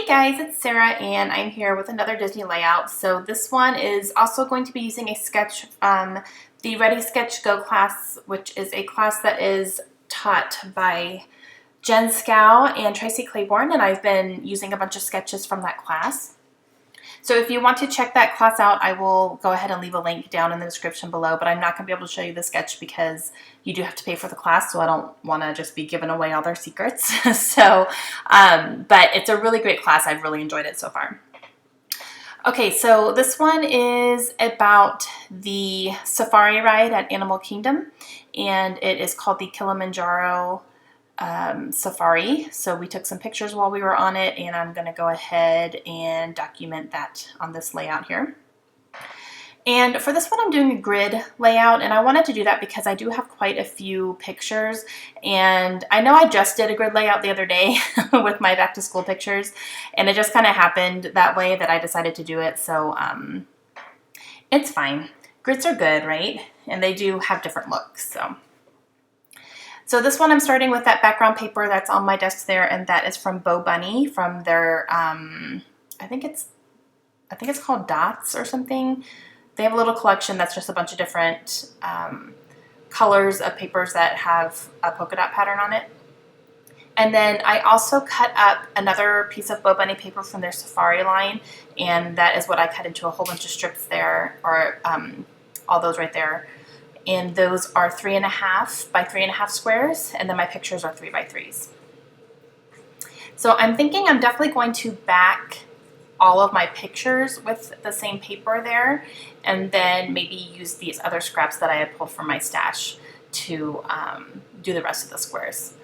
guys, it's Sarah and I'm here with another Disney layout. So this one is also going to be using a sketch, the Ready Sketch Go class, which is a class that is taught by Jen Scow and Tracy Claiborne, and I've been using a bunch of sketches from that class. So if you want to check that class out, I will go ahead and leave a link down in the description below, but I'm not going to be able to show you the sketch because you do have to pay for the class, so I don't want to just be giving away all their secrets. But it's a really great class. I've really enjoyed it so far. Okay, so this one is about the safari ride at Animal Kingdom, and it is called the Kilimanjaro safari. So we took some pictures while we were on it, and I'm going to go ahead and document that on this layout here. And for this one, I'm doing a grid layout, and I wanted to do that because I do have quite a few pictures, and I know I just did a grid layout the other day with my back to school pictures, and it just kind of happened that way that I decided to do it, so it's fine. Grids are good, right? And they do have different looks, So this one I'm starting with that background paper that's on my desk there, and that is from Bo Bunny from their, I think it's called Dots or something. They have a little collection that's just a bunch of different colors of papers that have a polka dot pattern on it. And then I also cut up another piece of Bo Bunny paper from their safari line, and that is what I cut into a whole bunch of strips there, or all those right there. And those are 3.5 by 3.5 squares, and then my pictures are 3 by 3s. So I'm thinking I'm definitely going to back all of my pictures with the same paper there, and then maybe use these other scraps that I had pulled from my stash to do the rest of the squares.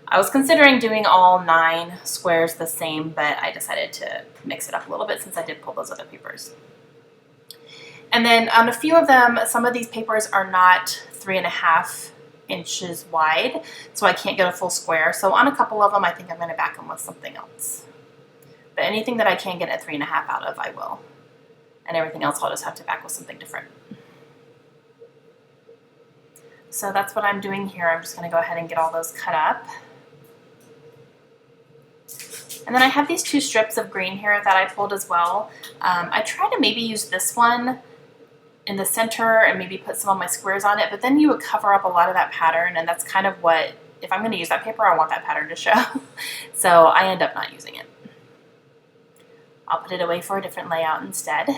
I was considering doing all 9 squares the same, but I decided to mix it up a little bit since I did pull those other papers. And then on a few of them, some of these papers are not 3.5 inches wide, so I can't get a full square. So on a couple of them, I think I'm going to back them with something else. But anything that I can get a 3.5 out of, I will. And everything else I'll just have to back with something different. So that's what I'm doing here. I'm just going to go ahead and get all those cut up. And then I have these 2 strips of green here that I pulled as well. I tried to maybe use this one in the center and maybe put some of my squares on it, but then you would cover up a lot of that pattern, and that's kind of what, if I'm going to use that paper, I want that pattern to show. So I end up not using it. I'll put it away for a different layout instead.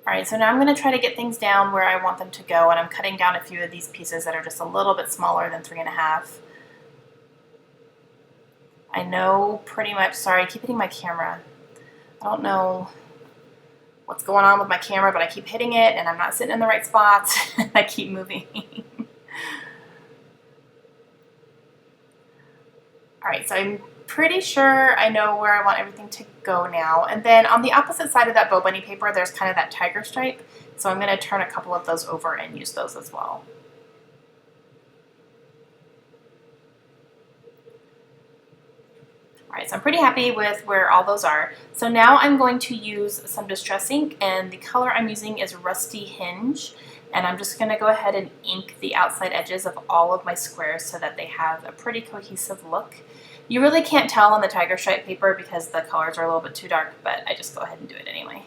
Alright, so now I'm going to try to get things down where I want them to go, and I'm cutting down a few of these pieces that are just a little bit smaller than 3.5. I know pretty much, sorry, I keep hitting my camera. I don't know what's going on with my camera, but I keep hitting it, and I'm not sitting in the right spots. I keep moving. Alright, so I'm pretty sure I know where I want everything to go now. And then on the opposite side of that Bo Bunny paper, there's kind of that tiger stripe. So I'm going to turn a couple of those over and use those as well. Alright, so I'm pretty happy with where all those are. So now I'm going to use some Distress ink, and the color I'm using is Rusty Hinge. And I'm just going to go ahead and ink the outside edges of all of my squares so that they have a pretty cohesive look. You really can't tell on the tiger stripe paper because the colors are a little bit too dark, but I just go ahead and do it anyway.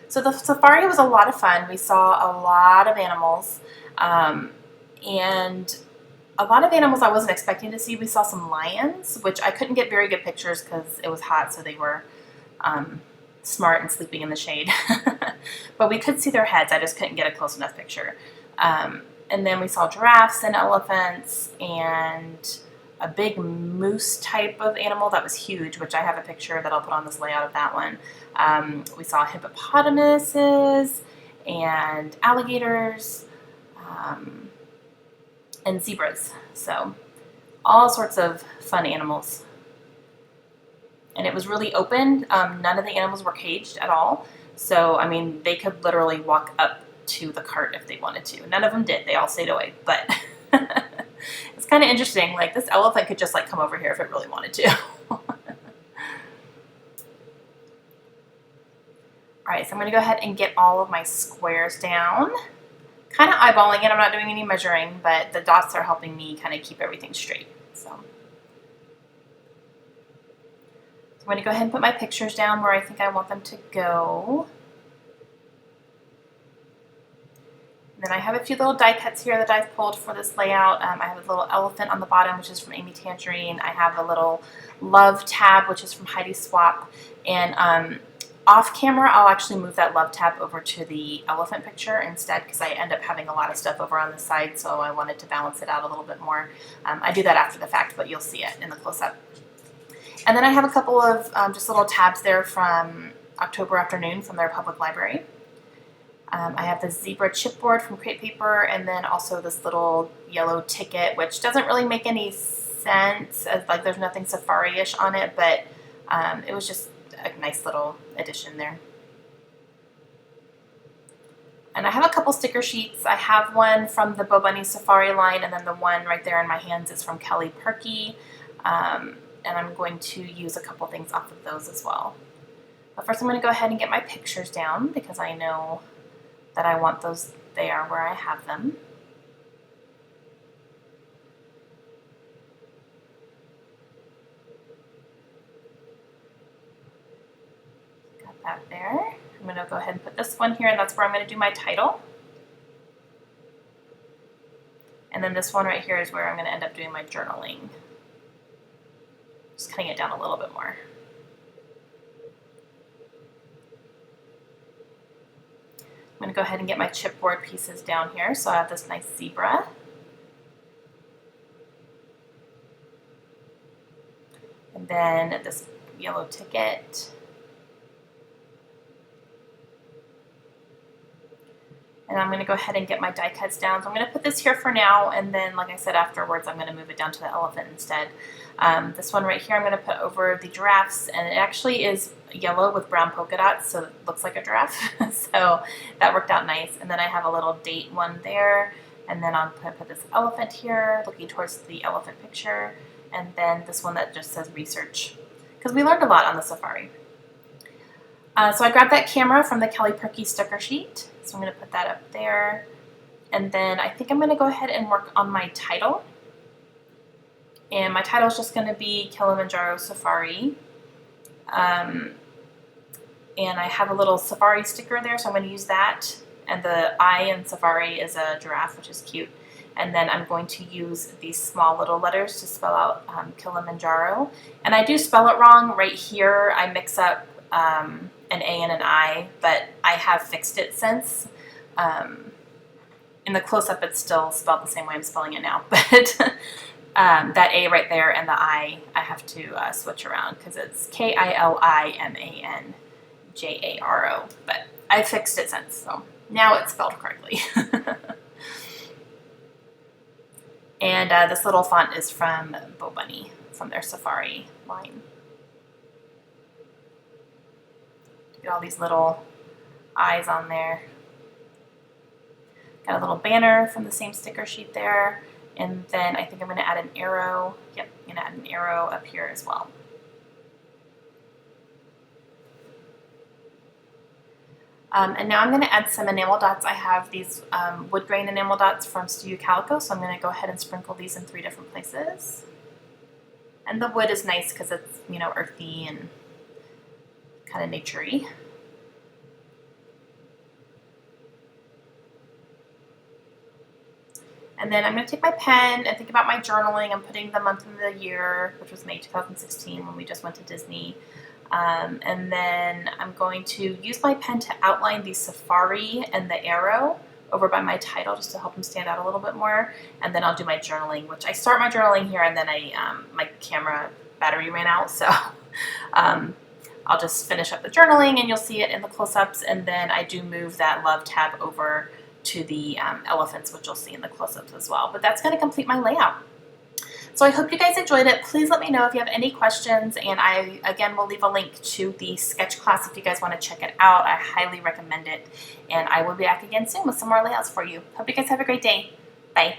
So the safari was a lot of fun. We saw a lot of animals, and a lot of animals I wasn't expecting to see. We saw some lions, which I couldn't get very good pictures because it was hot, so they were smart and sleeping in the shade. But we could see their heads. I just couldn't get a close enough picture. And then we saw giraffes and elephants and a big moose type of animal that was huge, which I have a picture that I'll put on this layout of that one. We saw hippopotamuses and alligators and zebras. So all sorts of fun animals. And it was really open. None of the animals were caged at all. So, I mean, they could literally walk up to the cart if they wanted to. None of them did. They all stayed away. But it's kind of interesting. Like, this elephant could just, like, come over here if it really wanted to. Alright, so I'm going to go ahead and get all of my squares down. kind of eyeballing it. I'm not doing any measuring, but the dots are helping me kind of keep everything straight. So I'm going to go ahead and put my pictures down where I think I want them to go. And then I have a few little die cuts here that I've pulled for this layout. I have a little elephant on the bottom, which is from Amy Tangerine. I have a little love tab, which is from Heidi Swap. And off camera, I'll actually move that love tab over to the elephant picture instead, because I end up having a lot of stuff over on the side, so I wanted to balance it out a little bit more. I do that after the fact, but you'll see it in the close-up. And then I have a couple of just little tabs there from October Afternoon from their public library. I have the zebra chipboard from Crate Paper, and then also this little yellow ticket, which doesn't really make any sense, as like there's nothing safari-ish on it, but it was just a nice little addition there. And I have a couple sticker sheets. I have one from the Bo Bunny Safari line, and then the one right there in my hands is from Kelly Perky. And I'm going to use a couple things off of those as well. But first I'm going to go ahead and get my pictures down, because I know that I want those there where I have them. Got that there. I'm going to go ahead and put this one here, and that's where I'm going to do my title. And then this one right here is where I'm going to end up doing my journaling. Just cutting it down a little bit more. I'm going to go ahead and get my chipboard pieces down here. So I have this nice zebra. And then this yellow ticket. And I'm going to go ahead and get my die cuts down. So I'm going to put this here for now, and then, like I said, afterwards I'm going to move it down to the elephant instead. This one right here I'm going to put over the giraffes, and it actually is yellow with brown polka dots, so it looks like a giraffe. So that worked out nice. And then I have a little date one there, and then I'll put this elephant here, looking towards the elephant picture, and then this one that just says research, because we learned a lot on the safari. So I grabbed that camera from the Kelly Perky sticker sheet, so I'm going to put that up there. And then I think I'm going to go ahead and work on my title. And my title is just going to be Kilimanjaro Safari. And I have a little safari sticker there, so I'm going to use that. And the I in safari is a giraffe, which is cute. And then I'm going to use these small little letters to spell out Kilimanjaro. And I do spell it wrong right here. I mix up an A and an I, but I have fixed it since. In the close-up, it's still spelled the same way I'm spelling it now, but that A right there and the I have to switch around, because it's Kilimanjaro, but I fixed it since, so now it's spelled correctly. And this little font is from Bo Bunny, from their Safari line. Get all these little eyes on there. Got a little banner from the same sticker sheet there. And then I think I'm going to add an arrow. Yep, I'm going to add an arrow up here as well. And now I'm going to add some enamel dots. I have these wood grain enamel dots from Studio Calico, so I'm going to go ahead and sprinkle these in 3 different places. And the wood is nice because it's, you know, earthy and kind of nature-y. And then I'm going to take my pen and think about my journaling. I'm putting the month of the year, which was May 2016 when we just went to Disney. And then I'm going to use my pen to outline the safari and the arrow over by my title just to help them stand out a little bit more. And then I'll do my journaling, which I start my journaling here, and then my camera battery ran out. So I'll just finish up the journaling and you'll see it in the close-ups. And then I do move that love tab over to the elephants, which you'll see in the close-ups as well. But that's going to complete my layout. So I hope you guys enjoyed it. Please let me know if you have any questions, and I, again, will leave a link to the sketch class if you guys want to check it out. I highly recommend it, and I will be back again soon with some more layouts for you. Hope you guys have a great day. Bye.